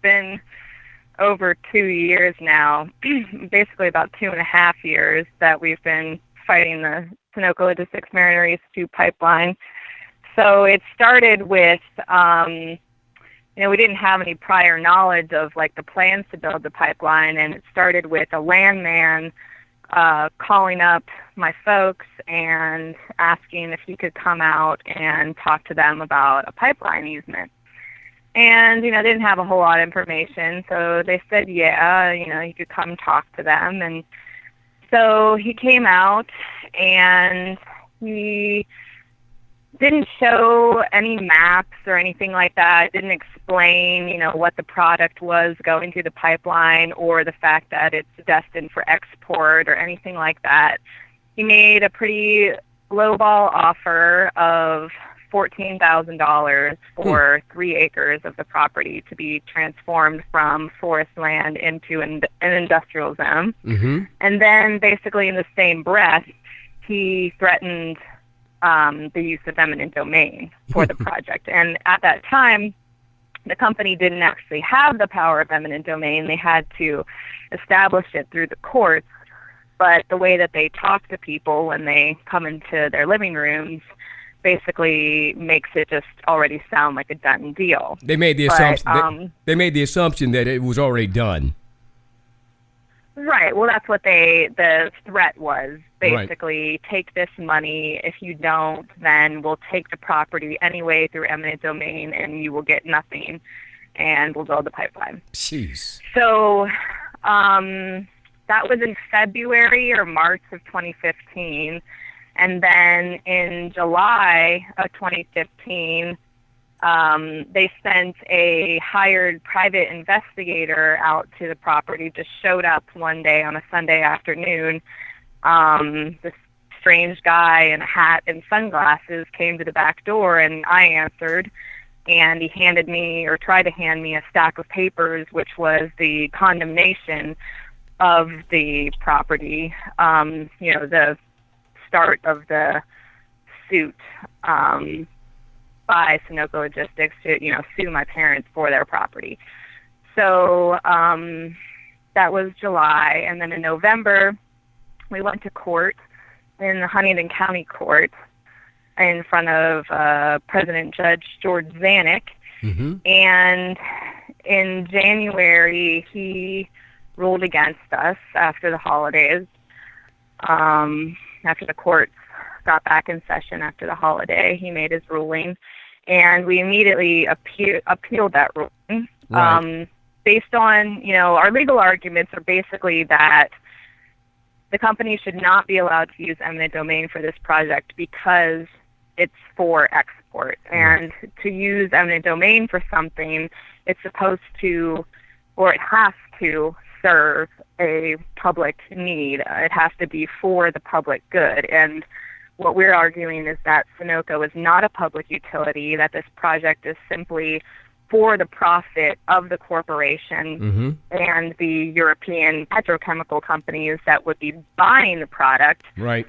been over 2 years now, basically about 2.5 years that we've been fighting the Sunoco Logistics Mariner East 2 pipeline. So it started with, we didn't have any prior knowledge of like the plans to build the pipeline, and it started with a landman calling up my folks and asking if he could come out and talk to them about a pipeline easement. And, didn't have a whole lot of information, so they said, yeah, you could come talk to them. And so he came out, and he didn't show any maps or anything like that, didn't explain, what the product was going through the pipeline or the fact that it's destined for export or anything like that. He made a pretty lowball offer of $14,000 for 3 acres of the property to be transformed from forest land into an industrial zone. Mm-hmm. And then basically in the same breath, he threatened the use of eminent domain for the project. And at that time, the company didn't actually have the power of eminent domain. They had to establish it through the courts. But the way that they talk to people when they come into their living rooms basically makes it just already sound like a done deal. They made the assumption. They made the assumption that it was already done. Right. Well, that's what the threat was. Basically, take this money. If you don't, then we'll take the property anyway through eminent domain, and you will get nothing, and we'll build the pipeline. Jeez. So that was in February or March of 2015. And then in July of 2015, they sent a hired private investigator out to the property, just showed up one day on a Sunday afternoon. This strange guy in a hat and sunglasses came to the back door, and I answered, and he handed me, or tried to hand me, a stack of papers, which was the condemnation of the property, the start of the suit by Sunoco Logistics to, sue my parents for their property. So that was July, and then in November, we went to court in the Huntingdon County court in front of President Judge George Zanuck. Mm-hmm. And in January, he ruled against us after the holidays, after the courts got back in session after the holiday. He made his ruling, and we immediately appealed that ruling. Right. Based on, our legal arguments are basically that the company should not be allowed to use eminent domain for this project because it's for export. And to use eminent domain for something, it's supposed to, or it has to, serve a public need. It has to be for the public good. And what we're arguing is that Sunoco is not a public utility, that this project is simply for the profit of the corporation Mm-hmm. and the European petrochemical companies that would be buying the product. Right.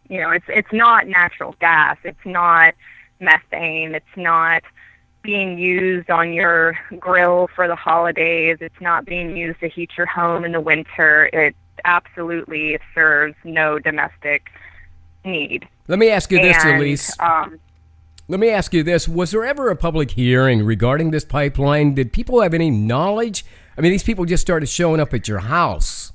It's not natural gas. It's not methane. It's not being used on your grill for the holidays. It's not being used to heat your home in the winter. It absolutely serves no domestic need. Let me ask you this, Elise. Let me ask you this. Was there ever a public hearing regarding this pipeline? Did people have any knowledge? I mean, these people just started showing up at your house.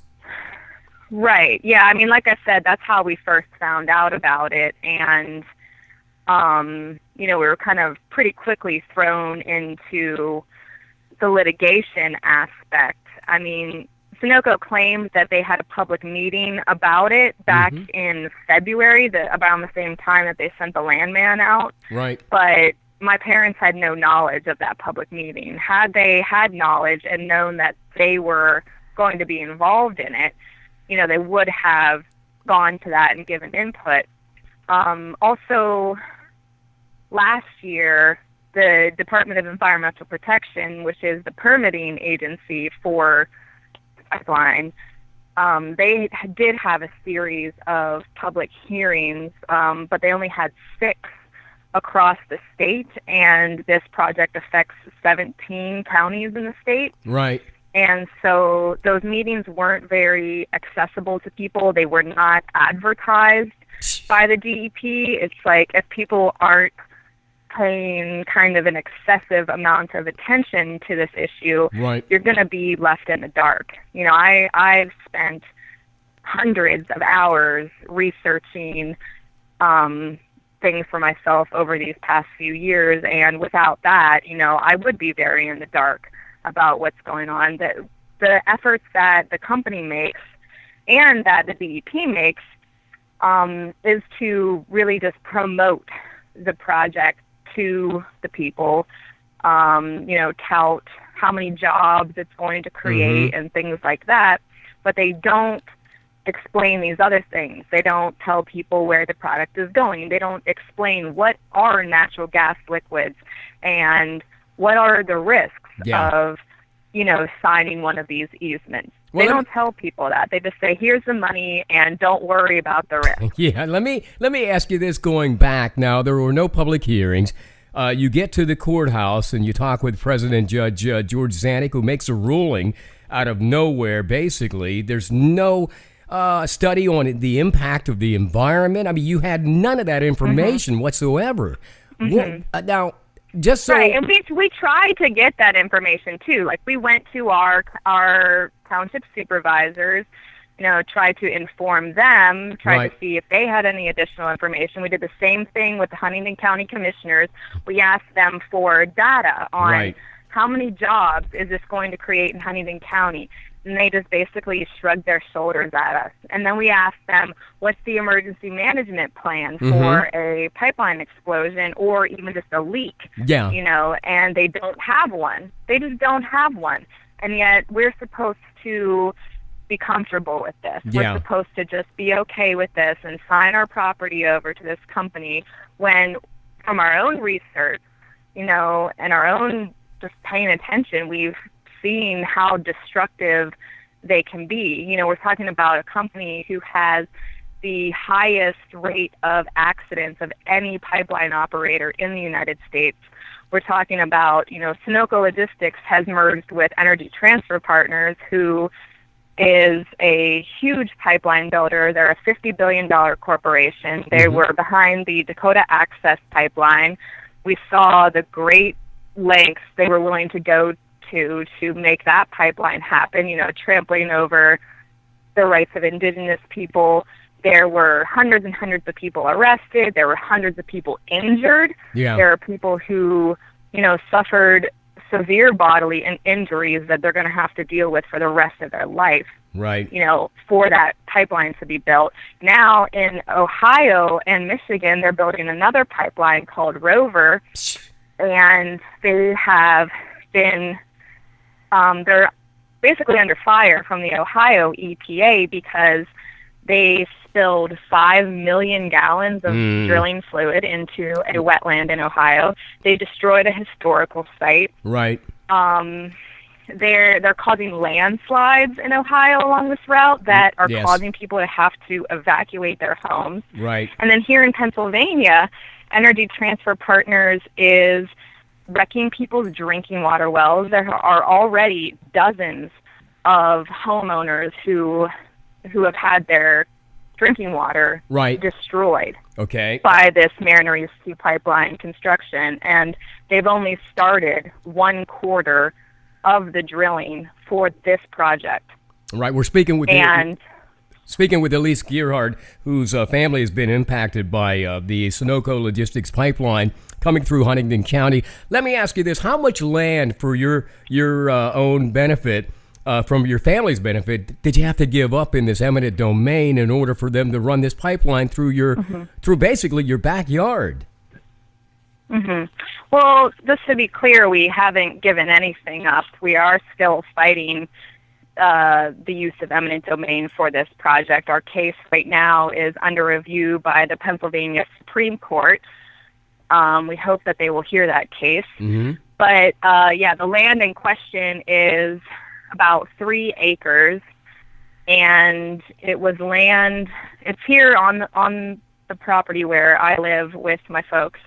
Right. Yeah. I mean, like I said, that's how we first found out about it. And, we were kind of pretty quickly thrown into the litigation aspect. I mean, Sunoco claimed that they had a public meeting about it back in February, around the same time that they sent the landman out. Right. But my parents had no knowledge of that public meeting. Had they had knowledge and known that they were going to be involved in it, they would have gone to that and given input. Also, last year, the Department of Environmental Protection, which is the permitting agency for the pipeline, they did have a series of public hearings, but they only had 6 across the state, and this project affects 17 counties in the state. Right. And so those meetings weren't very accessible to people. They were not advertised by the DEP. It's like if people aren't paying kind of an excessive amount of attention to this issue, right, you're going to be left in the dark. You know, I've spent hundreds of hours researching things for myself over these past few years, and without that, you know, I would be very in the dark about what's going on. The efforts that the company makes and that the DEP makes is to really just promote the project to the people, you know, tout how many jobs it's going to create and things like that, but they don't explain these other things. They don't tell people where the product is going. They don't explain what are natural gas liquids and what are the risks of, you know, signing one of these easements. Well, they don't tell people that. They just say, here's the money and don't worry about the risk. Yeah, let me ask you this going back. Now, there were no public hearings. You get to the courthouse and you talk with President Judge George Zanuck, who makes a ruling out of nowhere, basically. There's no study on the impact of the environment. I mean, you had none of that information whatsoever. Now, just so... Right, and we tried to get that information, too. Like, we went to our township supervisors, you know, tried to inform them, tried to see if they had any additional information. We did the same thing with the Huntingdon County commissioners. We asked them for data on how many jobs is this going to create in Huntingdon County. And they just basically shrugged their shoulders at us. And then we asked them, what's the emergency management plan for a pipeline explosion or even just a leak? Yeah. You know, and they don't have one. They just don't have one. And yet we're supposed to be comfortable with this. We're supposed to just be okay with this and sign our property over to this company when, from our own research, you know, and our own just paying attention, we've seen how destructive they can be. You know, we're talking about a company who has the highest rate of accidents of any pipeline operator in the United States. We're talking about, you know, Sunoco Logistics has merged with Energy Transfer Partners, who is a huge pipeline builder. They're a $50 billion corporation. They were behind the Dakota Access Pipeline. We saw the great lengths they were willing to go to make that pipeline happen, you know, trampling over the rights of indigenous people. There were hundreds and hundreds of people arrested. There were hundreds of people injured. Yeah. There are people who, you know, suffered severe bodily injuries that they're going to have to deal with for the rest of their life. Right. You know, for that pipeline to be built. Now in Ohio and Michigan, they're building another pipeline called Rover, and they have been they're basically under fire from the Ohio EPA because they spilled 5 million gallons of drilling fluid into a wetland in Ohio. They destroyed a historical site. Right. They're causing landslides in Ohio along this route that are causing people to have to evacuate their homes. Right. And then here in Pennsylvania, Energy Transfer Partners is wrecking people's drinking water wells. There are already dozens of homeowners who have had their drinking water destroyed by this Mariner East 2 pipeline construction, and they've only started 1/4 of the drilling for this project. Right, we're speaking with Elise Gearhart, whose family has been impacted by the Sunoco Logistics pipeline coming through Huntingdon County. Let me ask you this: how much land, for your own benefit, from your family's benefit, did you have to give up in this eminent domain in order for them to run this pipeline through your through basically your backyard? Well, just to be clear, we haven't given anything up. We are still fighting the use of eminent domain for this project. Our case right now is under review by the Pennsylvania Supreme Court. We hope that they will hear that case. But the land in question is about 3 acres, and it was land. It's here on the property where I live with my folks,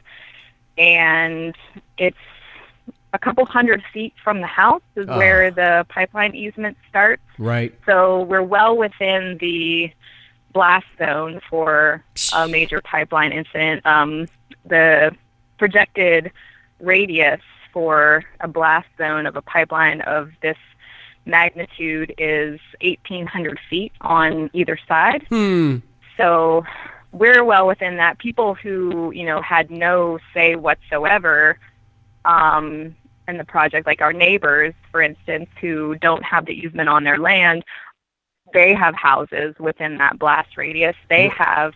and it's a couple hundred feet from the house is where the pipeline easement starts. Right. So we're well within the blast zone for a major pipeline incident. The projected radius for a blast zone of a pipeline of this magnitude is 1,800 feet on either side. So we're well within that. People who, had no say whatsoever in the project, like our neighbors, for instance, who don't have the easement on their land, they have houses within that blast radius. They have,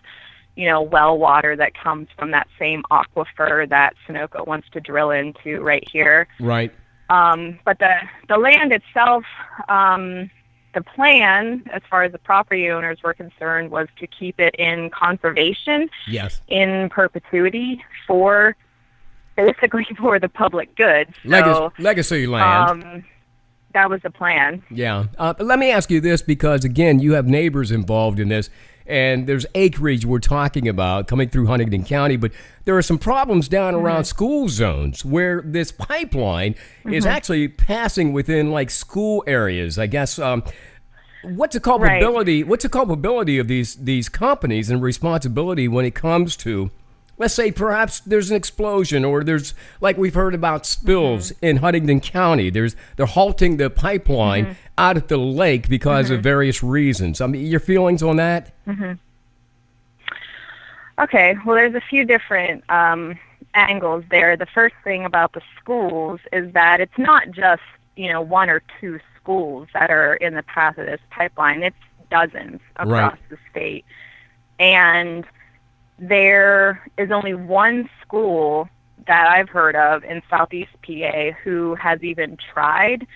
well water that comes from that same aquifer that Sunoco wants to drill into right here. Right. But the land itself, the plan, as far as the property owners were concerned, was to keep it in conservation, in perpetuity, basically for the public good. So, legacy land. That was the plan. Yeah. Let me ask you this, because, again, you have neighbors involved in this, and there's acreage we're talking about coming through Huntingdon County, but there are some problems down around school zones where this pipeline is actually passing within, like, school areas, I guess. What's the culpability? What's the culpability of these companies and responsibility when it comes to, let's say, perhaps there's an explosion, or there's, like we've heard about spills in Huntingdon County. They're halting the pipeline out at the lake because of various reasons. I mean, your feelings on that? Okay, well, there's a few different angles there. The first thing about the schools is that it's not just, one or two schools that are in the path of this pipeline. It's dozens across the state. And there is only one school that I've heard of in Southeast PA who has even tried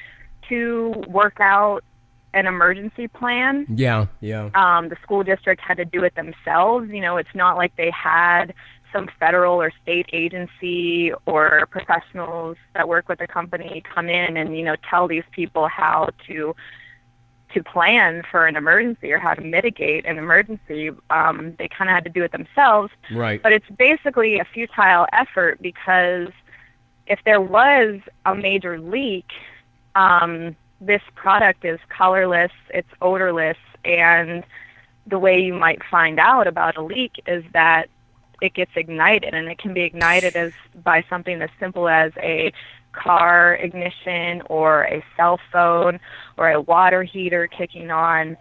to work out an emergency plan. Yeah. The school district had to do it themselves. It's not like they had some federal or state agency or professionals that work with the company come in and, tell these people how to plan for an emergency or how to mitigate an emergency. They kind of had to do it themselves. Right. But it's basically a futile effort, because if there was a major leak, this product is colorless, it's odorless, and the way you might find out about a leak is that it gets ignited, and it can be ignited by something as simple as a car ignition or a cell phone or a water heater kicking on.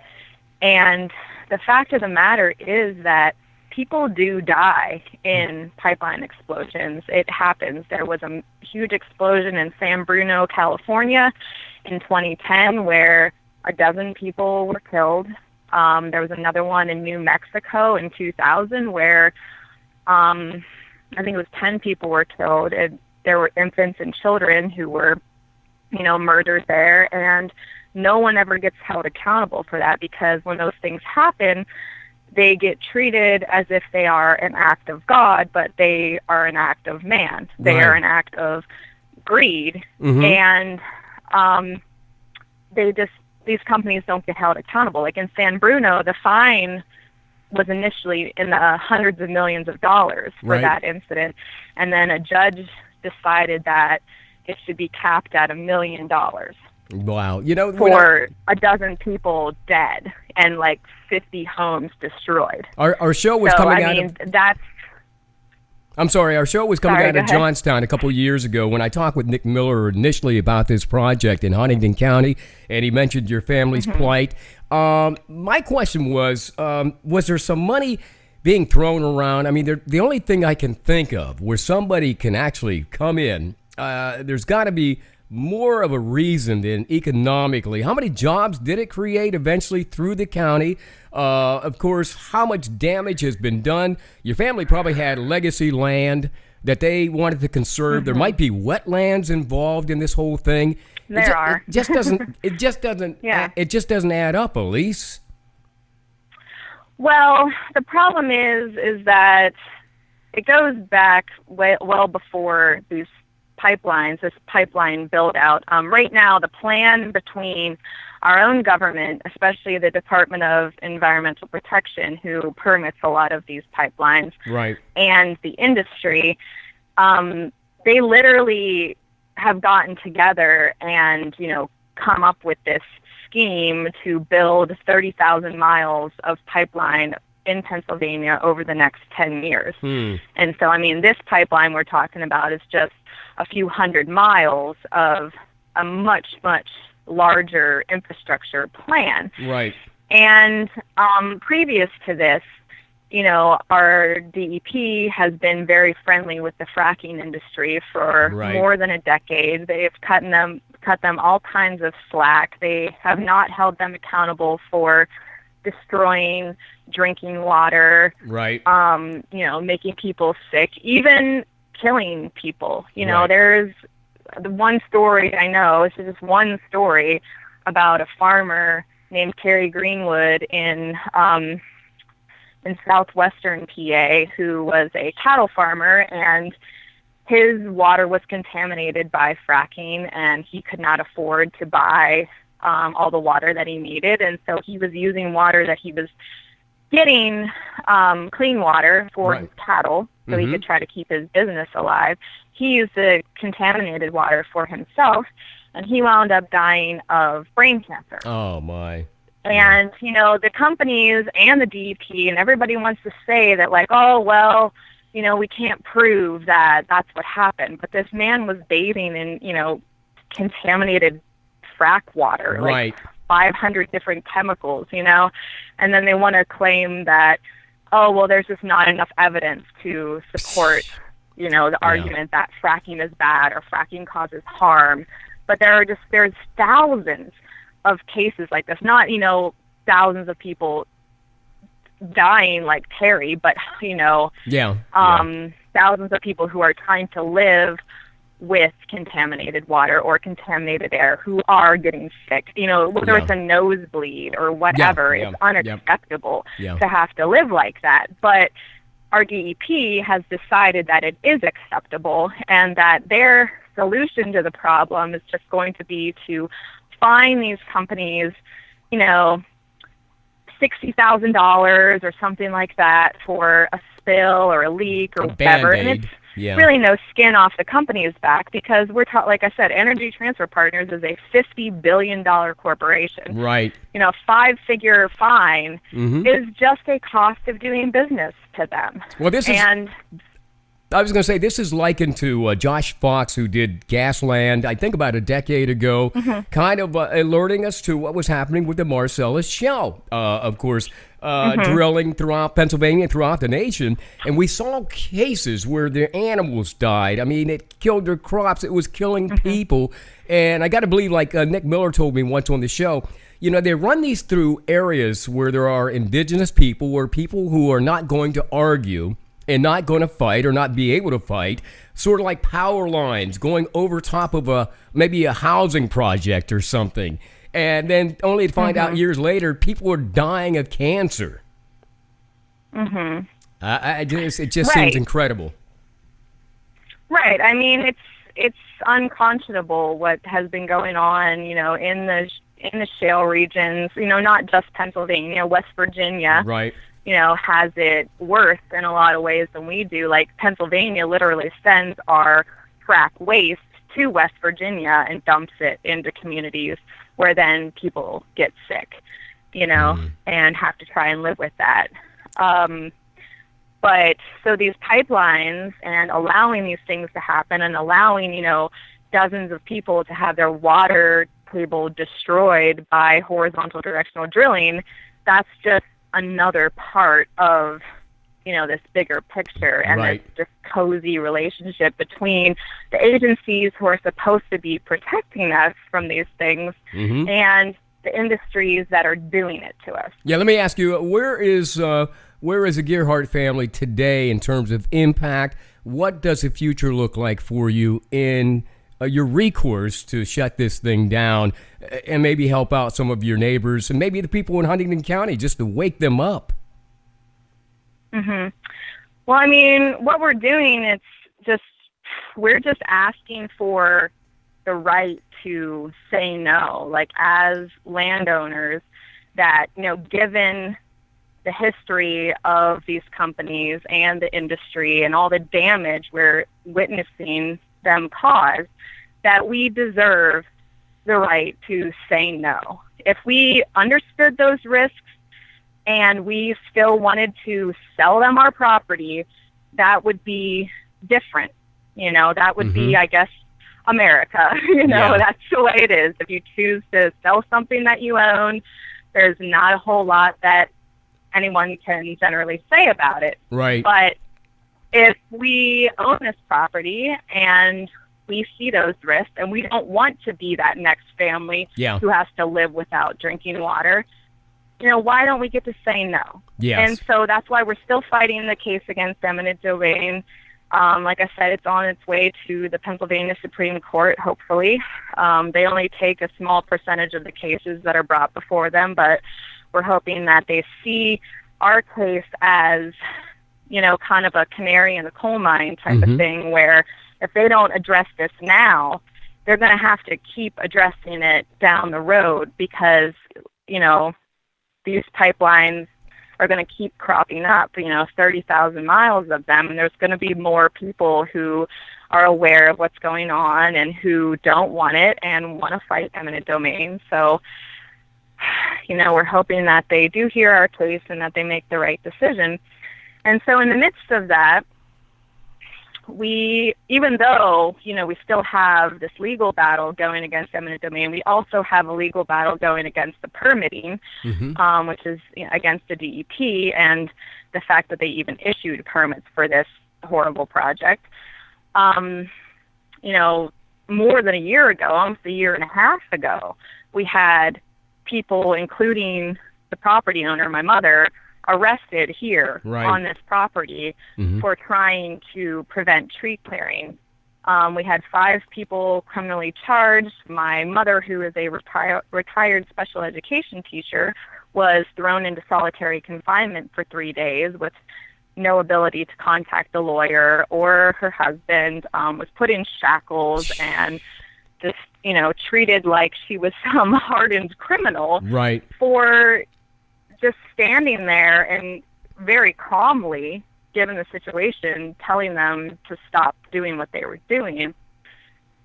And the fact of the matter is that people do die in pipeline explosions. It happens. There was a huge explosion in San Bruno, California in 2010 where a dozen people were killed. There was another one in New Mexico in 2000 where I think it was 10 people were killed. There were infants and children who were, murdered there, and no one ever gets held accountable for that, because when those things happen, they get treated as if they are an act of God, but they are an act of man. They are an act of greed, and these companies don't get held accountable. Like in San Bruno, the fine was initially in the hundreds of millions of dollars for that incident, and then a judge decided that it should be capped at $1 million. Wow. For a dozen people dead and like 50 homes destroyed. Our show was coming out of... I'm sorry, our show was coming out of Johnstown a couple years ago when I talked with Nick Miller initially about this project in Huntingdon County, and he mentioned your family's plight. My question was there some money being thrown around? I mean, the only thing I can think of where somebody can actually come in, there's got to be more of a reason than economically. How many jobs did it create eventually through the county? Of course, how much damage has been done? Your family probably had legacy land that they wanted to conserve. There might be wetlands involved in this whole thing. There are. It just doesn't add up, Elise. Well, the problem is that it goes back well before these pipelines, this pipeline build out. Right now, the plan between our own government, especially the Department of Environmental Protection, who permits a lot of these pipelines, and the industry, they literally have gotten together and, come up with this scheme to build 30,000 miles of pipeline in Pennsylvania over the next 10 years. And so, this pipeline we're talking about is just a few hundred miles of a much, much larger infrastructure plan. Right. And previous to this, our DEP has been very friendly with the fracking industry for more than a decade. They've cut them all kinds of slack. They have not held them accountable for destroying drinking water, making people sick, even killing people. There's the one story I know, it's just one story about a farmer named Terry Greenwood in southwestern PA who was a cattle farmer, and his water was contaminated by fracking, and he could not afford to buy all the water that he needed, and so he was using water that he was getting clean water for his cattle so he could try to keep his business alive. He used the contaminated water for himself, and he wound up dying of brain cancer. Oh, my. And, the companies and the DEP and everybody wants to say that, like, oh, well, we can't prove that that's what happened. But this man was bathing in, contaminated frack water, like 500 different chemicals, and then they want to claim that, oh, well, there's just not enough evidence to support, the argument that fracking is bad or fracking causes harm. But there's thousands of cases like this, not, thousands of people dying like Terry, but, thousands of people who are trying to live with contaminated water or contaminated air who are getting sick. Whether it's a nosebleed or whatever, it's unacceptable to have to live like that. But our DEP has decided that it is acceptable, and that their solution to the problem is just going to be to fine these companies, $60,000 or something like that for a spill or a leak or whatever. And it's really no skin off the company's back, because we're like I said, Energy Transfer Partners is a $50 billion corporation. Right. A 5-figure fine is just a cost of doing business to them. Well, I was going to say, this is likened to Josh Fox, who did Gasland, I think about a decade ago, kind of alerting us to what was happening with the Marcellus Shale, of course, drilling throughout Pennsylvania, throughout the nation. And we saw cases where the animals died. It killed their crops. It was killing people. And I got to believe, like Nick Miller told me once on the show, they run these through areas where there are indigenous people, where people who are not going to argue and not going to fight or not be able to fight, sort of like power lines going over top of maybe a housing project or something. And then only to find out years later, people are dying of cancer. It just seems incredible. Right. It's unconscionable what has been going on, in the shale regions, not just Pennsylvania, West Virginia. Right. Has it worse in a lot of ways than we do. Like, Pennsylvania literally sends our frack waste to West Virginia and dumps it into communities where then people get sick, and have to try and live with that. But so these pipelines and allowing these things to happen and allowing, dozens of people to have their water table destroyed by horizontal directional drilling, that's just another part of, this bigger picture and this just cozy relationship between the agencies who are supposed to be protecting us from these things and the industries that are doing it to us. Yeah, let me ask you, where is the Gearhart family today in terms of impact? What does the future look like for you in your recourse to shut this thing down and maybe help out some of your neighbors and maybe the people in Huntingdon County, just to wake them up? Well, what we're doing, we're just asking for the right to say no, like, as landowners, that, given the history of these companies and the industry and all the damage we're witnessing them cause, that we deserve the right to say no. If we understood those risks and we still wanted to sell them our property, that would be different. That would be, I guess, America. That's the way it is. If you choose to sell something that you own, there's not a whole lot that anyone can generally say about it. Right. But if we own this property and we see those risks and we don't want to be that next family who has to live without drinking water, why don't we get to say no? Yes. And so that's why we're still fighting the case against eminent domain. Like I said, it's on its way to the Pennsylvania Supreme Court, hopefully. They only take a small percentage of the cases that are brought before them, but we're hoping that they see our case as, kind of a canary in the coal mine type of thing, where if they don't address this now, they're going to have to keep addressing it down the road because, these pipelines are going to keep cropping up, 30,000 miles of them, and there's going to be more people who are aware of what's going on and who don't want it and want to fight eminent domain. So, we're hoping that they do hear our case and that they make the right decision. And so in the midst of that, even though, we still have this legal battle going against eminent domain, we also have a legal battle going against the permitting, which is against the DEP and the fact that they even issued permits for this horrible project. More than a year ago, almost a year and a half ago, we had people, including the property owner, my mother, arrested here on this property for trying to prevent tree clearing. We had 5 people criminally charged. My mother, who is a retired special education teacher, was thrown into solitary confinement for 3 days with no ability to contact the lawyer or her husband, was put in shackles and just, treated like she was some hardened criminal for just standing there and very calmly, given the situation, telling them to stop doing what they were doing.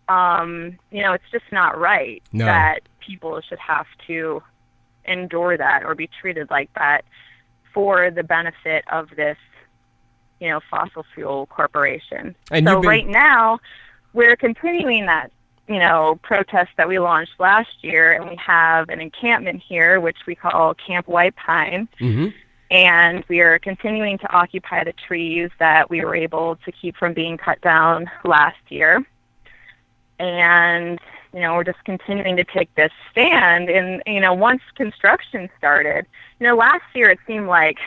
It's just not right that people should have to endure that or be treated like that for the benefit of this, fossil fuel corporation. And so right now, we're continuing that protest that we launched last year, and we have an encampment here, which we call Camp White Pine, and we are continuing to occupy the trees that we were able to keep from being cut down last year. And, we're just continuing to take this stand. And, once construction started, last year it seemed like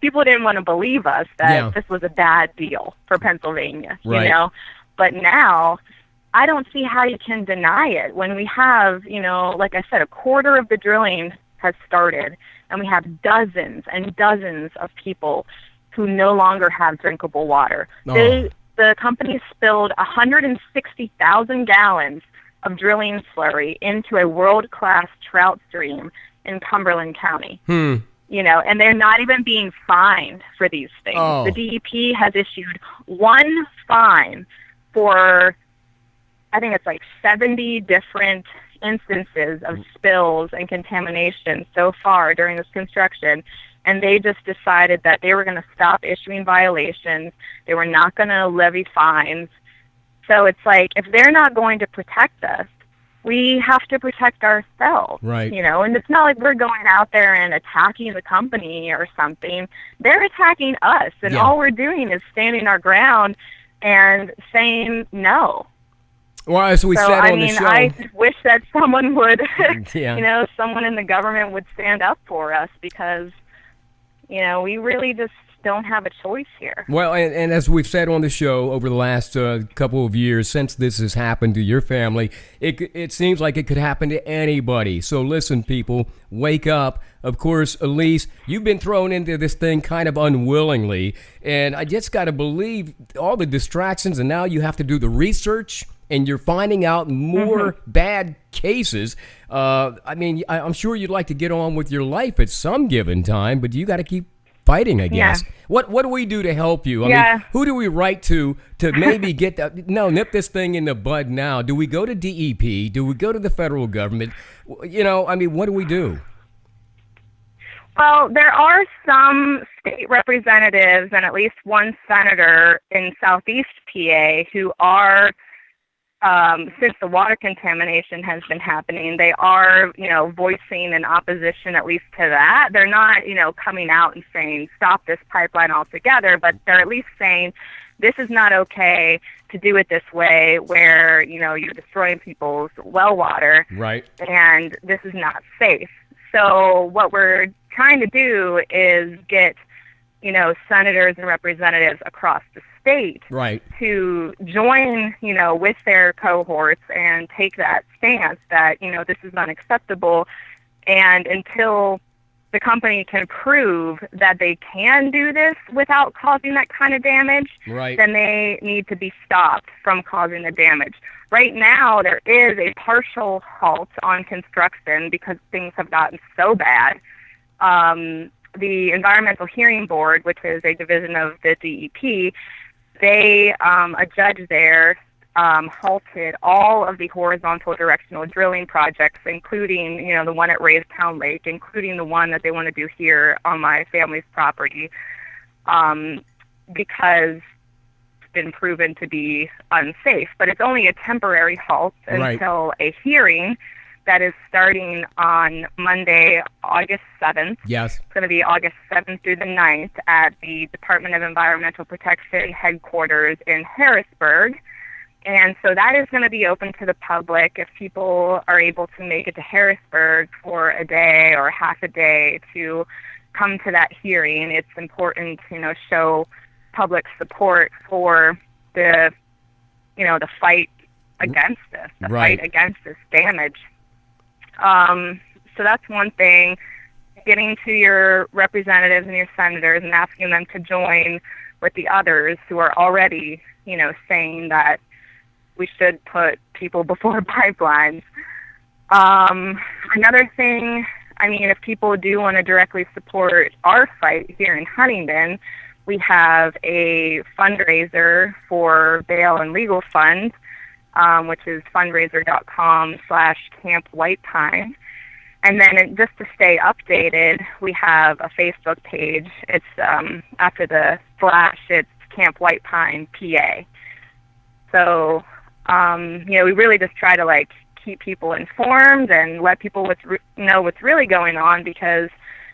people didn't want to believe us that this was a bad deal for Pennsylvania, But now, I don't see how you can deny it when we have, like I said, a quarter of the drilling has started, and we have dozens and dozens of people who no longer have drinkable water. The company spilled 160,000 gallons of drilling slurry into a world-class trout stream in Cumberland County. And they're not even being fined for these things. The DEP has issued one fine for, I think it's like 70 different instances of spills and contamination so far during this construction, and they just decided that they were going to stop issuing violations. They were not going to levy fines. So it's like, if they're not going to protect us, we have to protect ourselves. And it's not like we're going out there and attacking the company or something. They're attacking us, and all we're doing is standing our ground and saying no. Well, as we said on the show, I wish that someone would, someone in the government would stand up for us, because, we really just don't have a choice here. Well, and as we've said on the show over the last couple of years since this has happened to your family, it seems like it could happen to anybody. So listen, people, wake up. Of course, Elise, you've been thrown into this thing kind of unwillingly, and I just got to believe all the distractions, and now you have to do the research and you're finding out more bad cases. I mean, I'm sure you'd like to get on with your life at some given time, but you got to keep fighting, I guess. Yeah. What do we do to help you? I mean, who do we write to maybe get that? No, nip this thing in the bud now. Do we go to DEP? Do we go to the federal government? You know, I mean, what do we do? Well, there are some state representatives and at least one senator in Southeast PA who are, since the water contamination has been happening, they are, voicing an opposition at least to that. They're not, coming out and saying stop this pipeline altogether, but they're at least saying this is not okay to do it this way where, you're destroying people's well water. Right. And this is not safe. So what we're trying to do is get, senators and representatives across the state to join, with their cohorts and take that stance that, this is unacceptable. And until the company can prove that they can do this without causing that kind of damage, then they need to be stopped from causing the damage. Right now, there is a partial halt on construction because things have gotten so bad. The Environmental Hearing Board, which is a division of the DEP, a judge there halted all of the horizontal directional drilling projects, including, the one at Raystown Lake, including the one that they want to do here on my family's property, because been proven to be unsafe. But it's only a temporary halt until a hearing that is starting on Monday, August 7th. Yes. It's going to be August 7th through the 9th at the Department of Environmental Protection headquarters in Harrisburg. And so that is going to be open to the public. If people are able to make it to Harrisburg for a day or half a day to come to that hearing, it's important to, show public support for the, the fight against this, fight against this damage. So that's one thing, getting to your representatives and your senators and asking them to join with the others who are already, saying that we should put people before pipelines. Another thing, if people do want to directly support our fight here in Huntingdon, we have a fundraiser for bail and legal funds, which is fundraiser.com/Camp White Pine. And then just to stay updated, we have a Facebook page. It's after the flash, it's Camp White Pine PA. So, we really just try to keep people informed and let people know what's really going on, because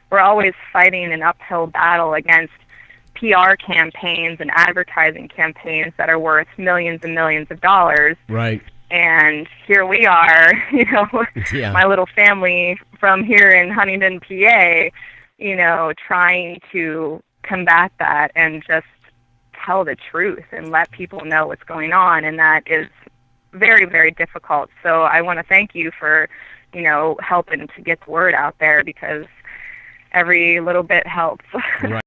we're always fighting an uphill battle against PR campaigns and advertising campaigns that are worth millions and millions of dollars. Right. And here we are, my little family from here in Huntingdon, PA, trying to combat that and just tell the truth and let people know what's going on. And that is very, very difficult. So I want to thank you for, helping to get the word out there, because every little bit helps. Right.